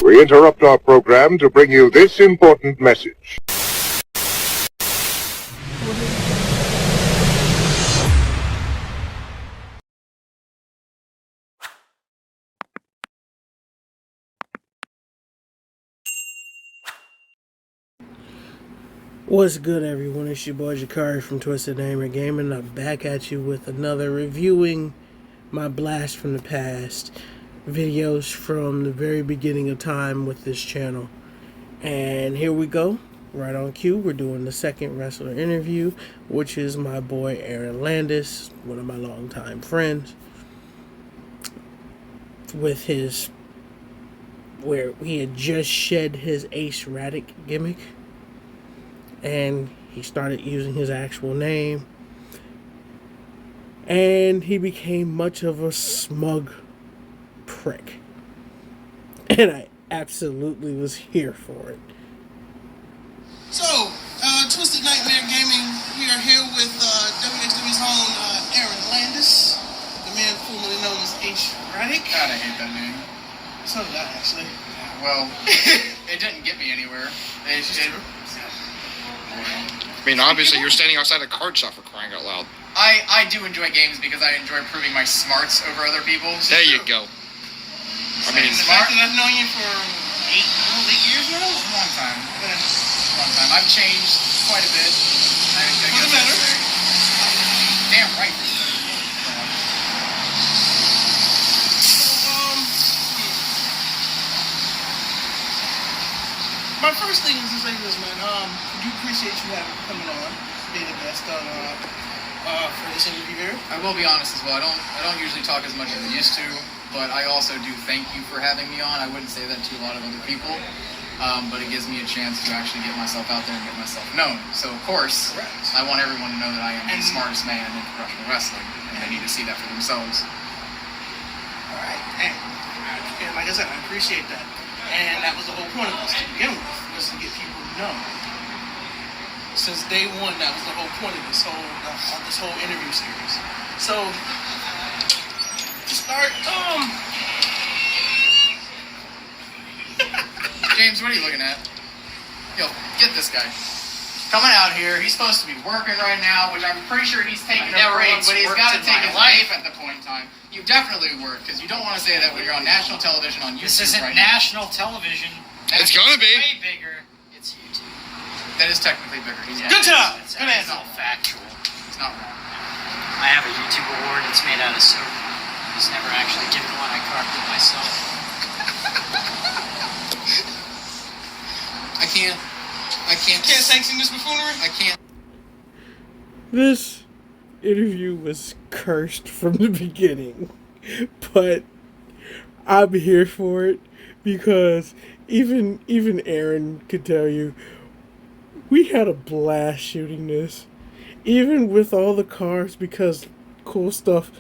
We interrupt our program to bring you this important message. What's good, everyone? It's your boy Jakari from Twisted Gamer Gaming. I'm back at you with another reviewing my blast from the past videos from the very beginning of time with this channel. And here we go, right on cue. We're doing the second wrestler interview, which is my boy Aaron Landis, one of my longtime friends, with his where he had just shed his Ace Radic gimmick. And he started using his actual name. And he became much of a smug prick. And I absolutely was here for it. So, Twisted Nightmare Gaming, we are here with WXW's own Aaron Landis, the man formerly known as H. Radic. God, I hate that name. So did I, actually. Well, it didn't get me anywhere. I mean, obviously, you're standing outside a card shop for crying out loud. I do enjoy games because I enjoy proving my smarts over other people. There you go. I mean, the fact that I've known you for 8 years now? A long time. I've changed quite a bit. For the better. Damn right. My first thing is to say this, man. I do appreciate you coming on, being a guest on for this interview here. I will be honest as well. I don't usually talk as much as I used to, but I also do thank you for having me on. I wouldn't say that to a lot of other people, but it gives me a chance to actually get myself out there and get myself known. So of course, Correct. I want everyone to know that I am the smartest man in professional wrestling, and they need to see that for themselves. All right, and like I said, I appreciate that. And that was the whole point of this to begin with, was to get people to know. Since day one, that was the whole point of this whole interview series. So, to start, James, what are you looking at? Yo, get this guy. Coming out here, he's supposed to be working right now, which I'm pretty sure he's taking a break, but he's got to take his life at the point in time. You definitely work, because you don't want to say that when you're on national television on YouTube. This isn't right national television. It's gonna be. Way bigger. It's YouTube. That is technically bigger. He's good job. It's Good answer. all factual. He's not wrong. I have a YouTube award. It's made out of soap. He's never actually given one. I carved it myself. I can't sanction this buffoonery? I can't. This interview was cursed from the beginning, but I'm here for it because even Aaron could tell you we had a blast shooting this, even with all the cars, because cool stuff.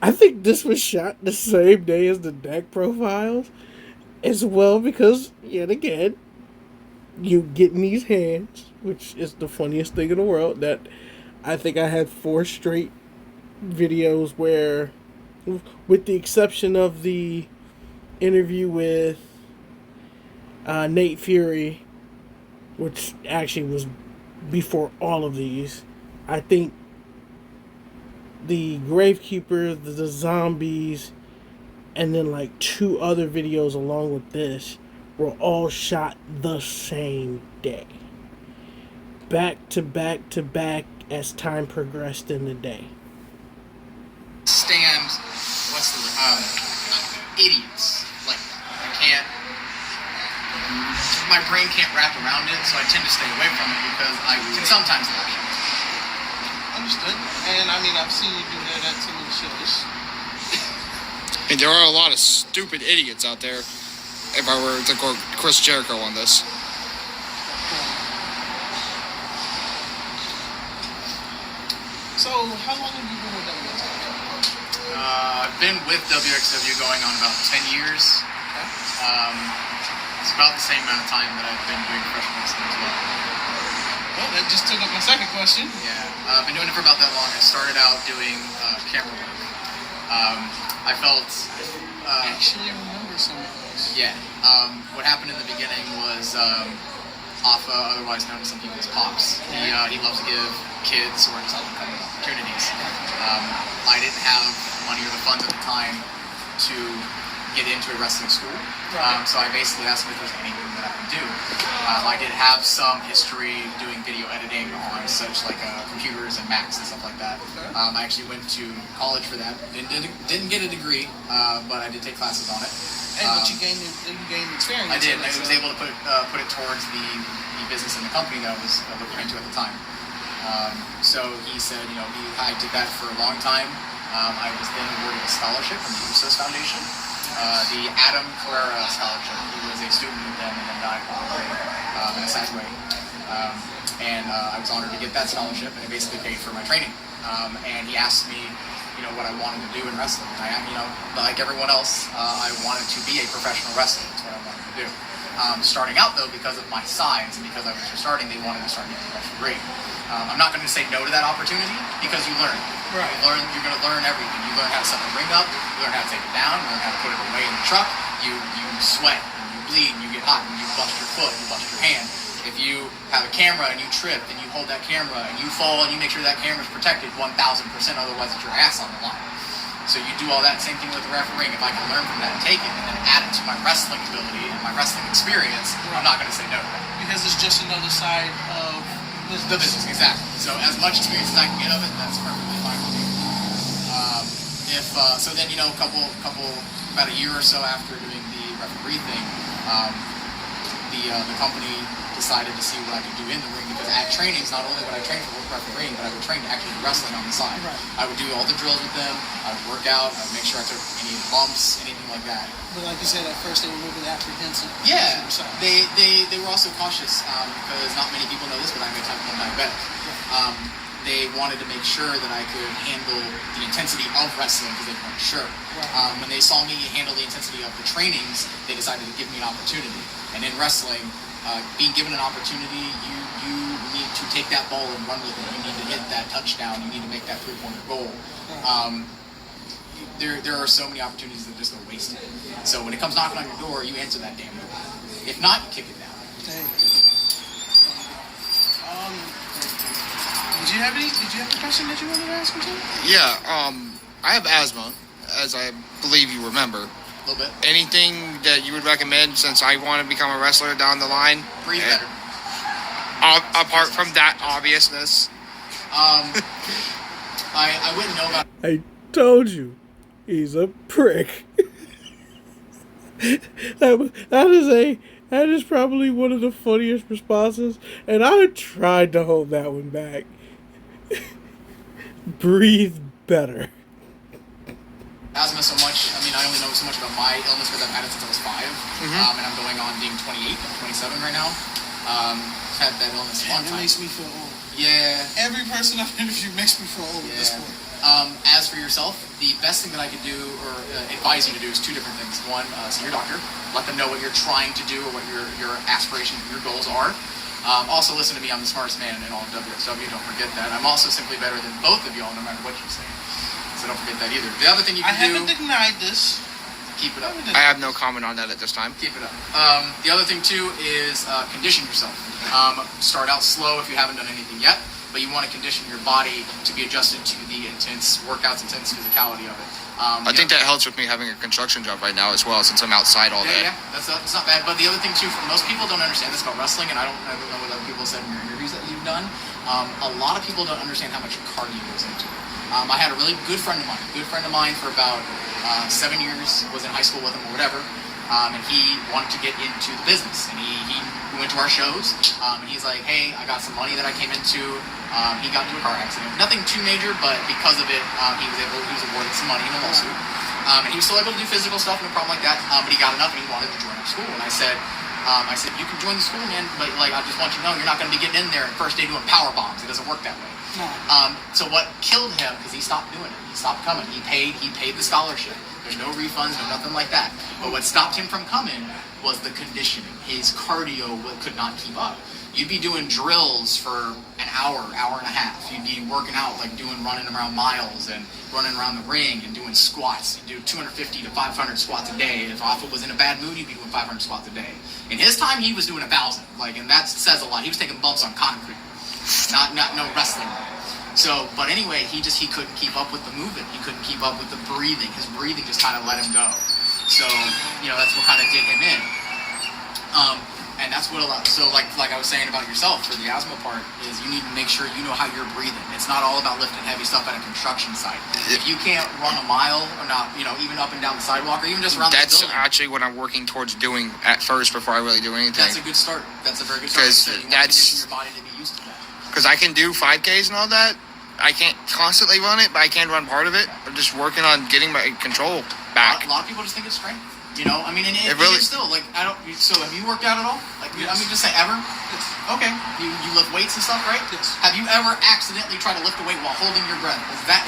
I think this was shot the same day as the deck profiles as well, because yet again you get in these hands, which is the funniest thing in the world, that I think I had 4 straight videos where, with the exception of the interview with Nate Fury, which actually was before all of these, I think the Gravekeeper, the zombies, and then like 2 other videos along with this were all shot the same day. Back to back to back as time progressed in the day. Stand, idiots like that. I can't, my brain can't wrap around it, so I tend to stay away from it because I can sometimes lash out. Understood. And I mean, I've seen you do that at some of the shows. I mean, there are a lot of stupid idiots out there, if I were to go Chris Jericho on this. So, how long have you been with WXW? I've been with WXW going on about 10 years. Okay. It's about the same amount of time that I've been doing professional wrestling as well. Well, that just took up my second question. Yeah, I've been doing it for about that long. I started out doing camera work. I felt... I actually remember some of those. Yeah. What happened in the beginning was Alpha, otherwise known to some people as Pops. He loves to give kids or himself opportunities. I didn't have money or the funds at the time to get into a wrestling school. So I basically asked him if there's anything that I could do. I did have some history doing video editing on such like computers and Macs and stuff like that. I actually went to college for that. Didn't get a degree, but I did take classes on it. But you gained experience. I did. I was able to put it towards the business and the company that I was looking into at the time. So he said, I did that for a long time. I was then awarded a scholarship from the USOS Foundation. The Adam Carrera Scholarship. He was a student with them and then died in a sad way. And I was honored to get that scholarship, and it basically paid for my training. And he asked me, what I wanted to do in wrestling. And like everyone else, I wanted to be a professional wrestler. That's what I wanted to do. Starting out, though, because of my size and because I was just starting, they wanted to start me at the ring. I'm not going to say no to that opportunity because you learn. Right. You're going to learn everything. You learn how to set the ring up. You learn how to take it down. You learn how to put it away in the truck. You sweat and you bleed and you get hot and you bust your foot and you bust your hand. If you have a camera and you trip and you hold that camera and you fall and you make sure that camera's protected 1,000%, otherwise it's your ass on the line. So you do all that, same thing with the refereeing. If I can learn from that and take it and then add it to my wrestling ability and my wrestling experience, I'm not going to say no to that. Because it's just another side of the business, exactly. So as much experience as I can get of it, that's perfectly fine with me. So then, about a year or so after doing the referee thing, the company decided to see what I could do in the ring, because at trainings, not only would I train for refereeing, but I would train to actually do wrestling on the side. Right. I would do all the drills with them, I would work out, I would make sure I took any bumps, anything like that. But like you said, at first they were a little bit apprehensive. Yeah, they were also cautious, because not many people know this, but I'm a type 1 diabetic. They wanted to make sure that I could handle the intensity of wrestling, because they weren't sure. Right. When they saw me handle the intensity of the trainings, they decided to give me an opportunity. And in wrestling, being given an opportunity, you need to take that ball and run with it. You need to hit that touchdown. You need to make that three-pointer goal. There are so many opportunities that just go wasted. So when it comes knocking on your door, you answer that damn door. If not, you kick it down. There you go. Did you have a question that you wanted to ask me too? Yeah, I have asthma, as I believe you remember. A little bit. Anything that you would recommend, since I want to become a wrestler down the line? Breathe better. Apart from that obviousness. I wouldn't know about. I told you, he's a prick. That is probably one of the funniest responses, and I tried to hold that one back. Breathe better. Asthma so much. I only know so much about my illness because I've had it since I was 5, and I'm going on being 28. I'm 27 right now. Had that illness a long time. It makes me feel old. Yeah. Every person I've interviewed makes me feel old at this point. As for yourself, the best thing that I could do or advise you to do is 2 different things. One, see your doctor. Let them know what you're trying to do or what your aspirations, your goals are. Also, listen to me. I'm the smartest man in all of WSW. Don't forget that. I'm also simply better than both of y'all, no matter what you say. So don't forget that either. The other thing you can do... I haven't denied this. Keep it up. I have no comment on that at this time. Keep it up. The other thing, too, is condition yourself. Start out slow if you haven't done anything yet, but you want to condition your body to be adjusted to the intense workouts, intense physicality of it. I think that helps with me having a construction job right now as well, since I'm outside all day. Yeah, that's not bad. But the other thing, too, for most people don't understand this about wrestling, and I don't know what other people said in your interviews that you've done. A lot of people don't understand how much cardio goes into it. I had a really good friend of mine for about 7 years, was in high school with him or whatever, and he wanted to get into the business, and he went to our shows, and he's like, hey, I got some money that I came into. He got into a car accident. Nothing too major, but because of it, he was awarded some money in a lawsuit. And he was still able to do physical stuff, no problem like that, but he got enough and he wanted to join our school. And I said, you can join the school, man, but I just want you to know you're not going to be getting in there the first day doing power bombs. It doesn't work that way. No. So what killed him, because he stopped doing it, he stopped coming. He paid the scholarship. There's no refunds, no nothing like that. But what stopped him from coming was the conditioning. His cardio could not keep up. you'd be doing drills for an hour and a half. You'd be working out, like running around miles and running around the ring and doing squats. You'd do 250 to 500 squats a day. If Alpha was in a bad mood, he'd be doing 500 squats a day. In his time, he was doing 1,000. And that says a lot. He was taking bumps on concrete, not no wrestling. So, but anyway, he couldn't keep up with the movement. He couldn't keep up with the breathing. His breathing just kind of let him go. So, that's what kind of did him in. And that's what so like I was saying about yourself for the asthma part is you need to make sure you know how you're breathing. It's not all about lifting heavy stuff at a construction site. If you can't run a mile or not, even up and down the sidewalk or even just around the building. That's actually what I'm working towards doing at first before I really do anything. That's a good start. That's a very good start. Because you want to condition your body to be used to that. Because I can do 5Ks and all that. I can't constantly run it, but I can run part of it. I'm just working on getting my control back. A lot of people just think it's strength. And it really is still I don't. So have you worked out at all? Yes. Just say ever. Yes. Okay. You lift weights and stuff, right? Yes. Have you ever accidentally tried to lift a weight while holding your breath? That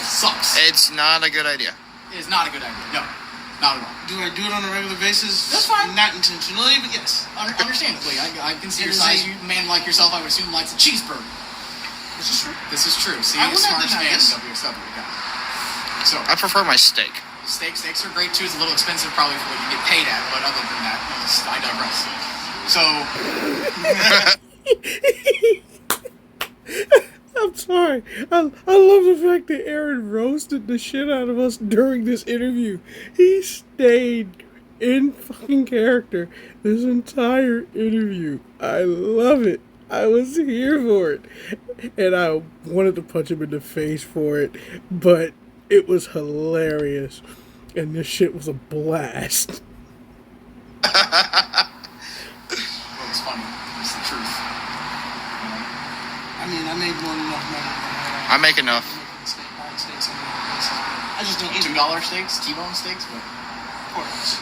sucks. It's not a good idea. It is not a good idea. No, not at all. Do I do it on a regular basis? That's fine. Not intentionally, but yes. Understandably, I can see your size. You man like yourself, I would assume likes a cheeseburger. This is true. This is true. See, I will smart not deny man this. WXW guy. So I prefer my steak. Steaks are great too. It's a little expensive probably for what you get paid at, but other than that, I digress. So I'm sorry. I love the fact that Aaron roasted the shit out of us during this interview. He stayed in fucking character this entire interview. I love it. I was here for it. And I wanted to punch him in the face for it, but it was hilarious. And this shit was a blast. Well, it's funny. It's the truth. I made more than enough money. I make enough. Steaks I just don't eat $2 steaks, T-bone steaks, but porks.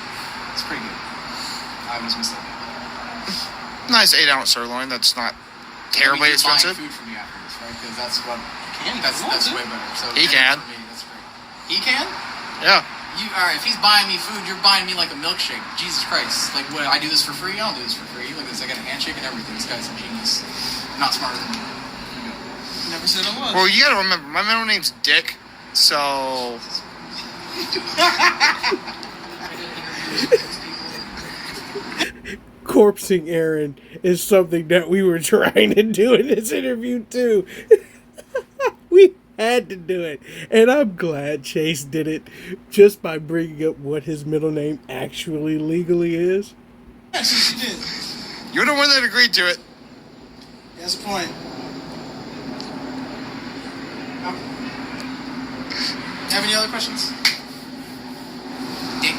it's pretty good. I was mistaken. Nice 8-ounce sirloin. That's not terribly expensive. Food for me after this, right? Because that's what. Can that's way better. So he can. For me, that's great. He can. Yeah. All right, if he's buying me food, you're buying me like a milkshake. Jesus Christ. What, I do this for free? I don't do this for free. Look at this, I got a handshake and everything. This guy's a genius. Not smarter than me. Never said I was. Well, you gotta remember, my middle name's Dick, so... Corpsing Aaron is something that we were trying to do in this interview, too. We had to do it. And I'm glad Chase did it just by bringing up what his middle name actually legally is. Yes, you did. You're the one that agreed to it. That's the point. Have any other questions? Dick.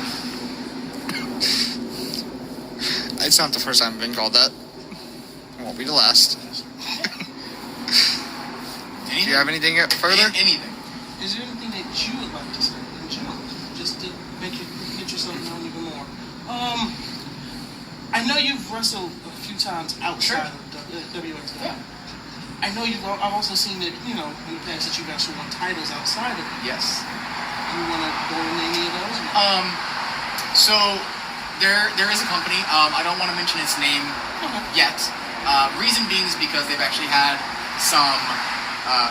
It's not the first time I've been called that. It won't be the last. Do you have anything further? Anything. Is there anything that you would like to say in general, just to make you get yourself known even more? I know you've wrestled a few times outside of WXW. Yeah. I know I've also seen that, in the past that you've actually won titles outside of it. Yes. Do you want to go into any of those? So there is a company. I don't want to mention its name yet. Reason being is because they've actually had some how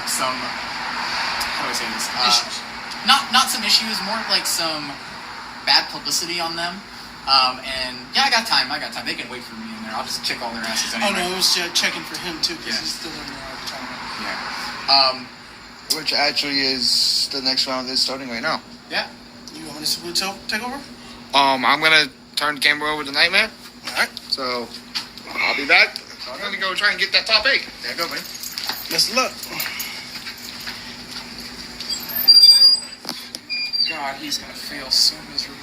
do I say this? Issues. Not some issues, more like some bad publicity on them. And yeah, I got time. They can wait for me in there. I'll just kick all their asses anyway. Oh no, I was checking for him too because he's still in there all the time. Yeah. Which actually is the next round is starting right now. Yeah. You want me to take over? I'm gonna turn Campbell over to Nightmare. Alright. So I'll be back. I'm gonna go try and get that top 8. There you go, buddy. Best of luck. God, he's gonna fail so miserably.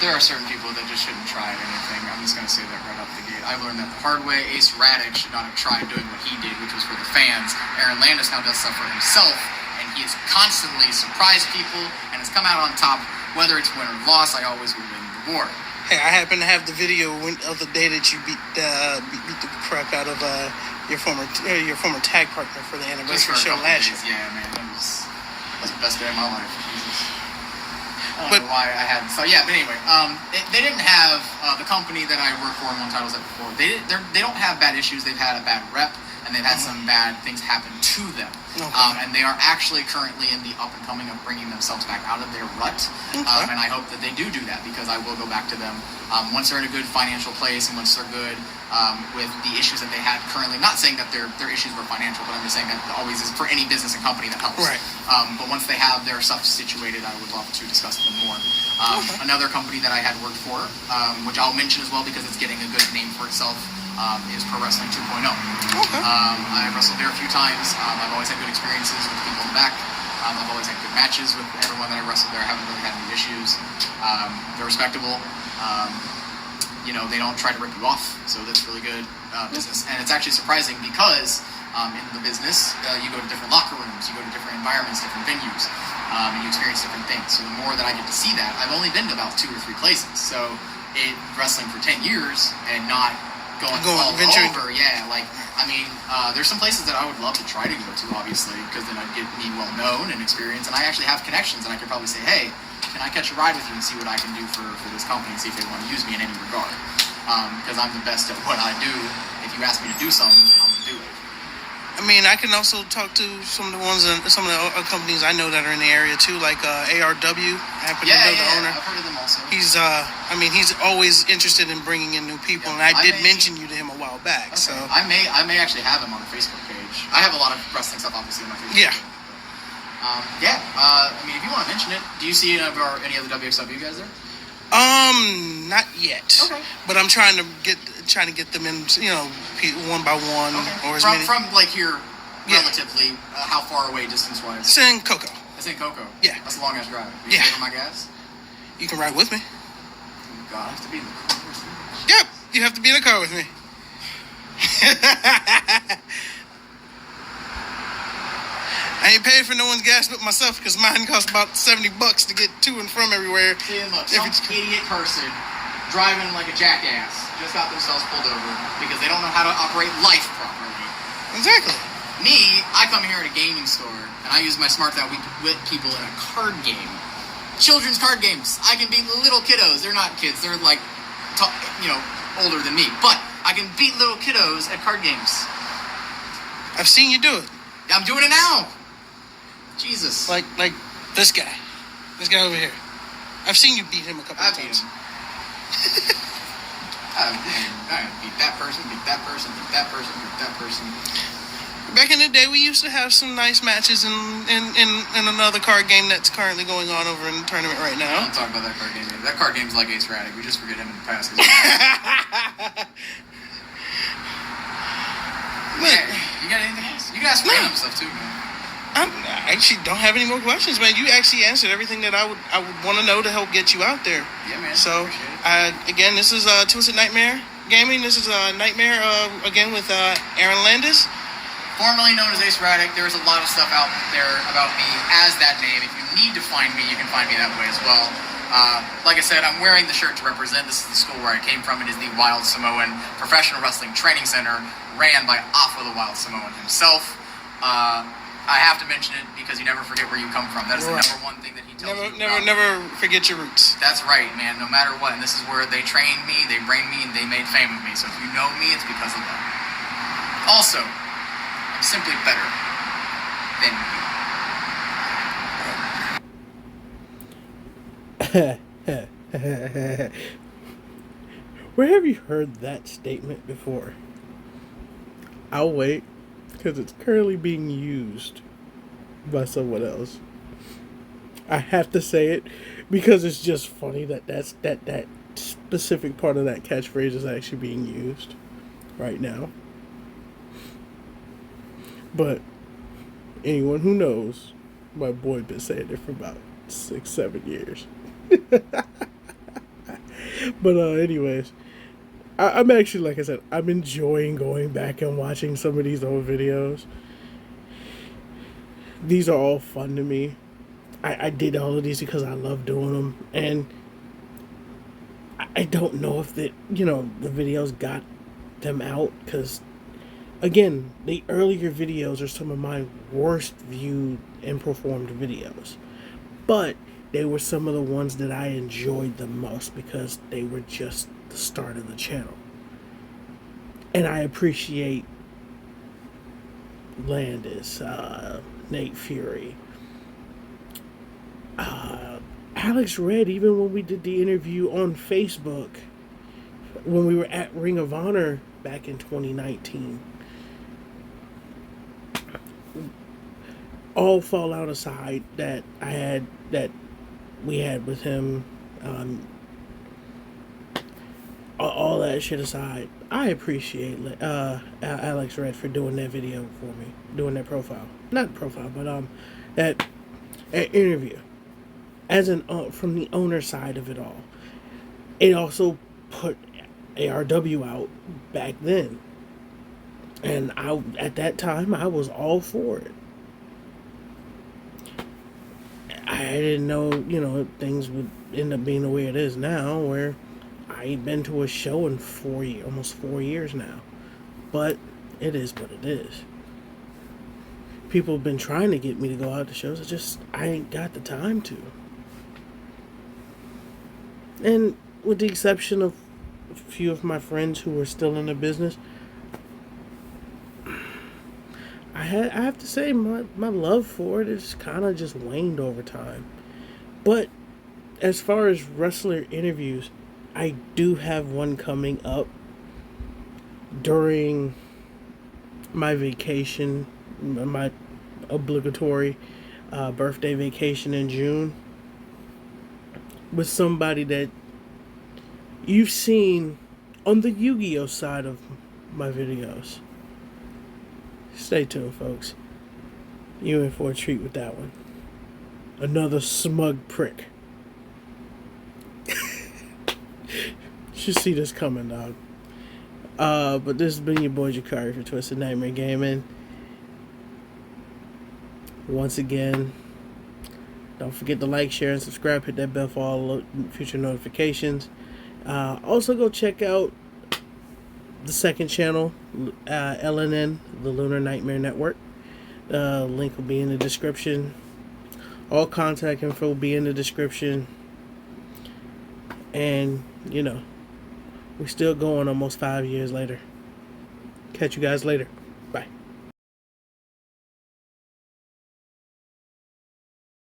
There are certain people that just shouldn't try at anything. I'm just going to say that right off the gate. I learned that the hard way. Ace Radic should not have tried doing what he did, which was for the fans. Aaron Landis now does stuff for himself, and he has constantly surprised people and has come out on top. Whether it's win or loss, I always will win the war. Hey, I happen to have the video of the day that you beat the crap out of your former tag partner for the anniversary show last year. Yeah, man, that was the best day of my life. Jesus. I don't know why I had. So yeah, but anyway, they didn't have the company that I work for and won titles at before. They don't have bad issues. They've had a bad rep, and they've had some bad things happen to them. Okay. And they are actually currently in the up and coming of bringing themselves back out of their rut. Okay. And I hope that they do that because I will go back to them once they're in a good financial place and once they're good with the issues that they had currently. Not saying that their issues were financial, but I'm just saying that always is for any business and company that helps. Right. But once they have their stuff situated, I would love to discuss them more. Another company that I had worked for, which I'll mention as well because it's getting a good name for itself, is Pro Wrestling 2.0. Okay. I wrestled there a few times. I've always had good experiences with people in the back. I've always had good matches with everyone that I wrestled there. I haven't really had any issues. They're respectable. They don't try to rip you off, so that's really good business. And it's actually surprising because in the business, you go to different locker rooms, you go to different environments, different venues, and you experience different things. So the more that I get to see that, I've only been to about 2 or 3 places. So wrestling for 10 years and not going all venturing over, there's some places that I would love to try to go to, obviously, because then I'd get me well known and experience, and I actually have connections, and I could probably say, hey, can I catch a ride with you and see what I can do for this company and see if they want to use me in any regard? Because I'm the best at what I do. If you ask me to do something, I'm going to do it. I mean, I can also talk to some of the companies I know that are in the area too, like ARW. I happen to know the owner. I've heard of them also. He's always interested in bringing in new people, and I did mention you to him a while back. Okay. So I may actually have him on the Facebook page. I have a lot of wrestling stuff, obviously, on my Facebook yeah. page. If you want to mention it, do you see any other WXW guys there? Not yet. Okay. But I'm trying to get them in, one by one, or as many. From like here, relatively, how far away distance wise? It's in Cocoa. It's in Cocoa. Yeah. That's a long ass drive. You Yeah. pay for my gas? You can ride with me. Oh, God, I have to be in the car with you. Yep, you have to be in the car with me. I ain't paid for no one's gas but myself because mine costs about $70 to get to and from everywhere. See, and look, some idiot person driving like a jackass just got themselves pulled over because they don't know how to operate life properly. Exactly. Me, I come here at a gaming store and I use my smart that we with people in a card game. Children's card games. I can beat little kiddos. They're not kids. They're like, older than me. But I can beat little kiddos at card games. I've seen you do it. I'm doing it now. Jesus. Like this guy. This guy over here. I've seen you beat him a couple of times. I beat that person, beat that person, beat that person, beat that person. Back in the day, we used to have some nice matches in another card game that's currently going on over in the tournament right now. Don't talk about that card game. That card game's like Ace Radic. We just forget him in the past. You got anything else? You guys random stuff too, man. I actually don't have any more questions, man. You actually answered everything that I would want to know to help get you out there. Yeah, man. So, appreciate it. again, this is Twisted Nightmare Gaming. This is Nightmare again with Aaron Landis. Formerly known as Ace Radic, there's a lot of stuff out there about me as that name. If you need to find me, you can find me that way as well. Like I said, I'm wearing the shirt to represent. This is the school where I came from. It is the Wild Samoan Professional Wrestling Training Center, ran by Afa the Wild Samoan himself. I have to mention it because you never forget where you come from. That is the number one thing that he tells you. Never forget your roots. That's right, man. No matter what. And this is where they trained me, they brained me, and they made fame of me. So if you know me, it's because of them. Also, I'm simply better than you. Where have you heard that statement before? I'll wait, because it's currently being used by someone else. I have to say it because it's just funny that that specific part of that catchphrase is actually being used right now. But anyone who knows, my boy been saying it for about 6-7 years. But anyways, I'm actually, like I said, I'm enjoying going back and watching some of these old videos. These are all fun to me. I did all of these because I love doing them, and I don't know if the videos got them out, because again, the earlier videos are some of my worst viewed and performed videos. But they were some of the ones that I enjoyed the most because they were just the start of the channel. And I appreciate Landis, Nate Fury, Alex Red, even when we did the interview on Facebook, when we were at Ring of Honor back in 2019. All fallout aside that we had with him, all that shit aside, I appreciate Alex Red for doing that video for me, doing that profile, not profile, but that interview, as from the owner side of it all. It also put ARW out back then, and at that time I was all for it. I didn't know, things would end up being the way it is now, where I ain't been to a show in almost 4 years now. But it is what it is. People have been trying to get me to go out to shows. I ain't got the time to. And with the exception of a few of my friends who are still in the business, I have to say my love for it is kind of just waned over time. But as far as wrestler interviews, I do have one coming up during my vacation, my obligatory birthday vacation in June, with somebody that you've seen on the Yu-Gi-Oh side of my videos. Stay tuned, folks. You in for a treat with that one. Another smug prick. Should see this coming, dog. But this has been your boy Jakari for Twisted Nightmare Gaming. Once again, don't forget to like, share, and subscribe. Hit that bell for all future notifications. Also, go check out the second channel, LNN, the Lunar Nightmare Network. Link will be in the description. All contact info will be in the description. And, we're still going almost 5 years later. Catch you guys later.